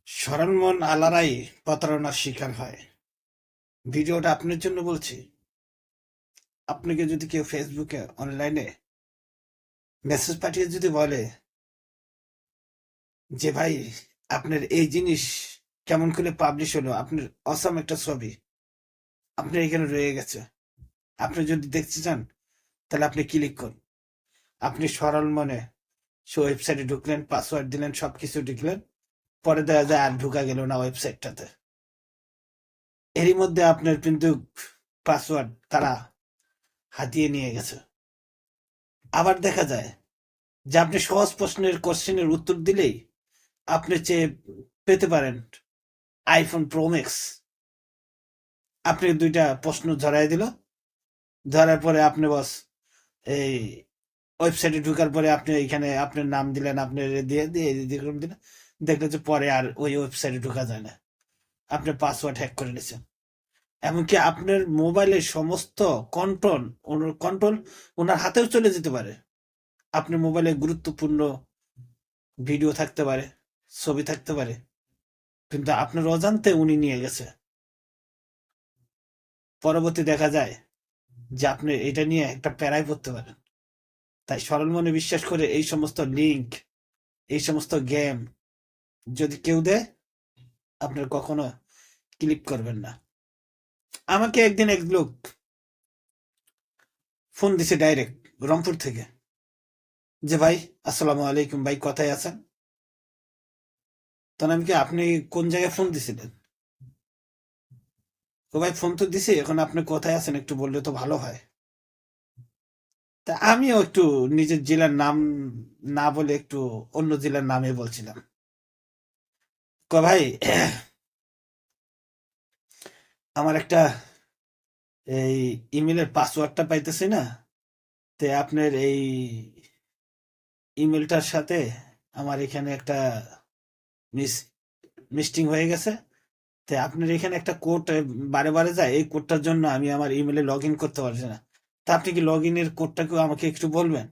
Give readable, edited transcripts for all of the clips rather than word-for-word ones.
সরল মন আলারাই প্রতারণার শিকার হয়। ভিডিওটা আপনার জন্য বলছি। আপনাকে যদি কেউ ফেসবুকে অনলাইনে মেসেজ পাঠিয়ে যদি বলে যে ভাই আপনার এই জিনিস কেমন করে পাবলিশ হলো, আপনার অসাম একটা ছবি আপনার এখানে রয়ে গেছে, আপনি যদি দেখতে চান তাহলে আপনি ক্লিক করুন। আপনি সরল মনে সে ওয়েবসাইটে ঢুকলেন, পাসওয়ার্ড দিলেন, সবকিছু ঢুকলেন, পরে দেখা যায় আর ঢুকা গেল না ওয়েবসাইটটাতে। এরই মধ্যে আপনার কিন্তু পাসওয়ার্ড তারা হাতিয়ে নিয়ে গেছে। আবার দেখা যায় যে আপনি সহজ প্রশ্নের কোশ্চেনের উত্তর দিলেই আপনি চেয়ে পেতে পারেন আইফোন প্রো ম্যাক্স। আপনি দুইটা প্রশ্ন ধরাই দিল, ধরার পরে আপনি বস এই ওয়েবসাইটে ঢুকার পরে আপনি এইখানে আপনার নাম দিলেন, আপনি দিয়ে দিয়ে দিলেন, দেখলেন যে পরে আর ওই ওয়েবসাইটে ঢোকা যায় না, আপনি পাসওয়ার্ড হ্যাক করে নিয়েছেন। এমনকি আপনার মোবাইলের সমস্ত কন্ট্রোল কন্ট্রোল ওনার হাতেও চলে যেতে পারে। আপনার মোবাইলে গুরুত্বপূর্ণ ভিডিও থাকতে পারে, ছবি থাকতে পারে, কিন্তু আপনার অজান্তে উনি নিয়ে গেছে। পরবর্তী দেখা যায় যে আপনি এটা নিয়ে একটা প্যারায় পড়তে পারেন। তাই সরল মনে বিশ্বাস করে এই সমস্ত লিঙ্ক, এই সমস্ত গেম যদি কেউ দেয়, আপনার কখনো ক্লিক করবেন না। আমাকে একদিন এক লোক ফোন দিছে ডাইরেক্ট রংপুর থেকে, যে ভাই আসসালামু আলাইকুম, ভাই কোথায় আছেন? তখন আমি কি, আপনি কোন জায়গায় ফোন দিছিলেন? তো ভাই ফোন তো দিছি, এখন আপনি কোথায় আছেন একটু বললে তো ভালো হয়। তা আমিও একটু নিজের জেলার নাম না বলে একটু অন্য জেলার নামে বলছিলাম। ভাই আমার একটা এই ইমেলের পাসওয়ার্ডটা পাইতেছি না, তে আপনার এই ইমেলটার সাথে আমার এখানে একটা মিস মিস্টিং হয়ে গেছে। তে আপনার এখানে একটা কোড বারে বারে যায়, এই কোডটার জন্য আমি আমার ইমেলে লগ ইন করতে পারছি না। তা আপনি কি লগ ইনের কোডটাকেও আমাকে একটু বলবেন?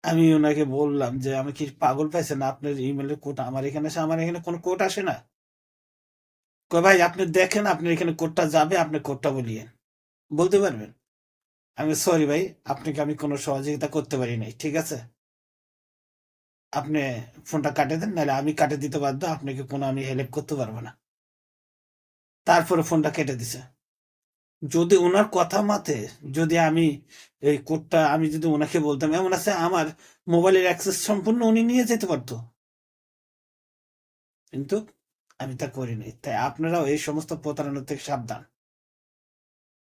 আমি ওনাকে বললাম যে আমি কি পাগল পাইছেন, আপনার ইমেলের কোড আমার এখানে আসে, আমার এখানে কোনো কোড আসে না। ভাই আপনি দেখেন আপনার এখানে কোডটা যাবে, আপনি কোডটা বলিয়ে বলতে পারবেন? আমি সরি ভাই, আপনাকে আমি কোনো সহযোগিতা করতে পারি নাই, ঠিক আছে? আপনি ফোনটা কাটে দেন, নাহলে আমি কাটে দিতে বাধ্য, আপনাকে কোনো আমি হেল্প করতে পারবো না। তারপরে ফোনটা কেটে দিছে। যদি ওনার কথা মতে যদি আমি এই কোডটা আমি যদি ওনাকে বলতাম, এমন আছে আমার মোবাইলের অ্যাক্সেস সম্পূর্ণ উনি নিয়ে যেতে পারতো, কিন্তু আমি তা করিনি। তাই আপনারাও এই সমস্ত প্রতারণা থেকে সাবধান।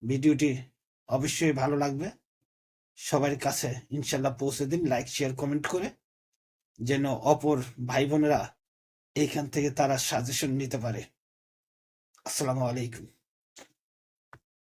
ভিডিওটি অবশ্যই ভালো লাগবে, সবার কাছে ইনশাল্লাহ পৌঁছে দিন লাইক শেয়ার কমেন্ট করে, যেন অপর ভাই বোনেরা এইখান থেকে তারা সাজেশন নিতে পারে। আসসালামু আলাইকুম।